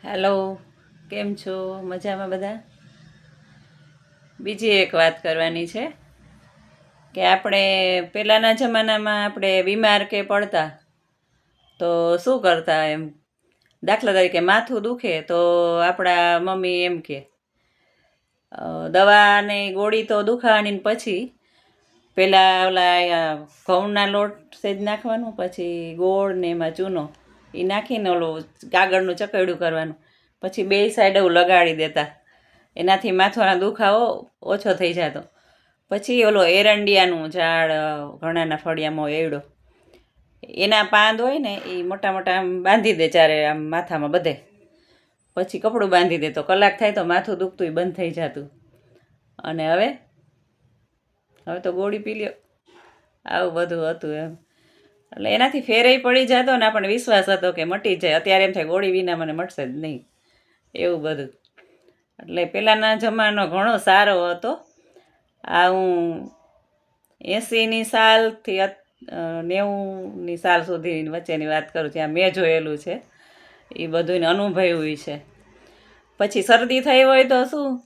Hello, કેમ છો? મજામાં બધા? બીજી એક વાત કરવાની છે કે આપણે પહેલાંના જમાનામાં આપણે બીમાર કે પડતા તો શું કરતા એમ. દાખલા તરીકે માથું દુખે તો આપણા મમ્મી એમ કે દવા ને ગોળી તો દુખાવાની ને પછી પહેલાં ઓલા ઘઉંના લોટ સેજ નાખવાનું, પછી ગોળ ને એમાં ચૂનો એ નાખીને ઓલું કાગળનું ચકરડું કરવાનું, પછી બે સાઈડ એવું લગાડી દેતા, એનાથી માથાનો દુખાવો ઓછો થઈ જતો. પછી ઓલો એરંડિયાનું ઝાડ ઘણાના ફળિયામાં એવડો એના પાંદ હોય ને એ મોટા મોટા આમ બાંધી દે ચારે આમ માથામાં બધે, પછી કપડું બાંધી દે તો કલાક થાય તો માથું દુખતું બંધ થઈ જતું. અને હવે તો ગોળી પી લ્યો, આવું બધું હતું એમ. એટલે એનાથી ફેરેય પડી જતો ને આપણને વિશ્વાસ હતો કે મટી જાય. અત્યારે એમ થાય ગોળી વિના મને મટશે જ નહીં, એવું બધું. એટલે પહેલાંના જમાનો ઘણો સારો હતો. આ હું 80ની સાલથી 90ની સાલ સુધીની વચ્ચેની વાત કરું, જ્યાં મેં જોયેલું છે એ બધુંને અનુભવ્યું છે. પછી શરદી થઈ હોય તો શું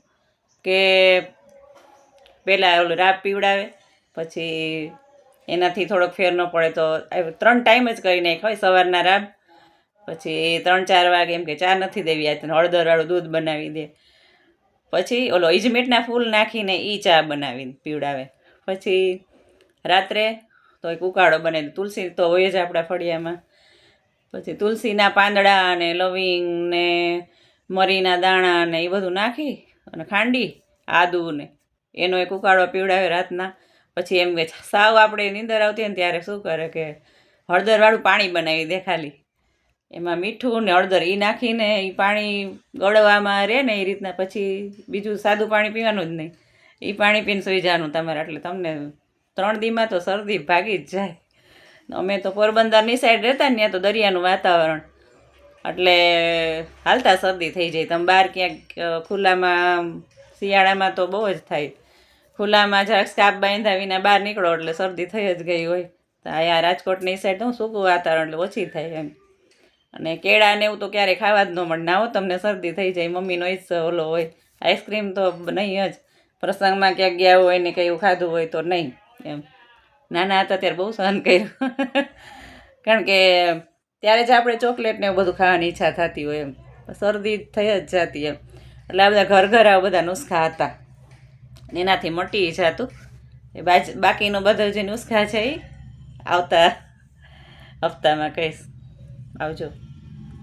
કે પહેલાં ઓલું રાબ પીવડાવે, પછી એનાથી થોડોક ફેર ન પડે તો 3 ટાઈમ જ કરી નાખ હોય, સવારના રાબ, પછી 3-4 વાગે એમ કે ચા નથી દેવી, આ હળદરવાળું દૂધ બનાવી દે, પછી ઓલો ઇજમેટના ફૂલ નાખીને એ ચા બનાવીને પીવડાવે. પછી રાત્રે તો એક ઉકાળો બનાવી, તુલસી તો હોય જ આપણા ફળિયામાં, પછી તુલસીના પાંદડા અને લવિંગ ને મરીના દાણા ને એ બધું નાખી અને ખાંડી આદુ ને એનો એક ઉકાળો પીવડાવે રાતના. પછી એમ કે સાવ આપણે નીંદર આવતી હોય ને ત્યારે શું કરે કે હળદરવાળું પાણી બનાવી દે, ખાલી એમાં મીઠું ને હળદર એ નાખીને એ પાણી ગળવામાં રહે ને એ રીતના, પછી બીજું સાદું પાણી પીવાનું જ નહીં, એ પાણી પીને સૂઈ જવાનું તમારે. એટલે તમને 3 દીમાં તો શરદી ભાગી જ જાય. અમે તો પોરબંદરની સાઈડ રહેતા ને ત્યાં તો દરિયાનું વાતાવરણ, એટલે હાલતા શરદી થઈ જાય. તમે બહાર ક્યાંક ખુલ્લામાં શિયાળામાં તો બહુ જ થાય, ખુલ્લામાં જરાક સ્કાર્ફ બાંધ્યા વિના બહાર નીકળો એટલે શરદી થઈ જ ગઈ હોય. તો અહીંયા રાજકોટની સાઈડ તો સૂકું વાતાવરણ એટલે ઓછી થાય એમ. અને કેળા ને એવું તો ક્યારેય ખાવા જ ન મળે, ના હો તમને શરદી થઈ જાય. મમ્મીનો જ ઓલો હોય, આઈસ્ક્રીમ તો નહીં જ, પ્રસંગમાં ક્યાંક ગયા હોય ને કંઈ એવું ખાધું હોય તો નહીં એમ. નાના હતા ત્યારે બહુ સહન કર્યું કારણ કે ત્યારે જ આપણે ચોકલેટ ને એવું બધું ખાવાની ઈચ્છા થતી હોય એમ, શરદી થઈ જ જતી એમ. એટલે આ બધા ઘર આવા બધા નુસ્ખા હતા, એનાથી મટી જતું. એ બાકીનો બધા જે નુસ્ખા છે એ આવતા હપ્તામાં કહીશ. આવજો.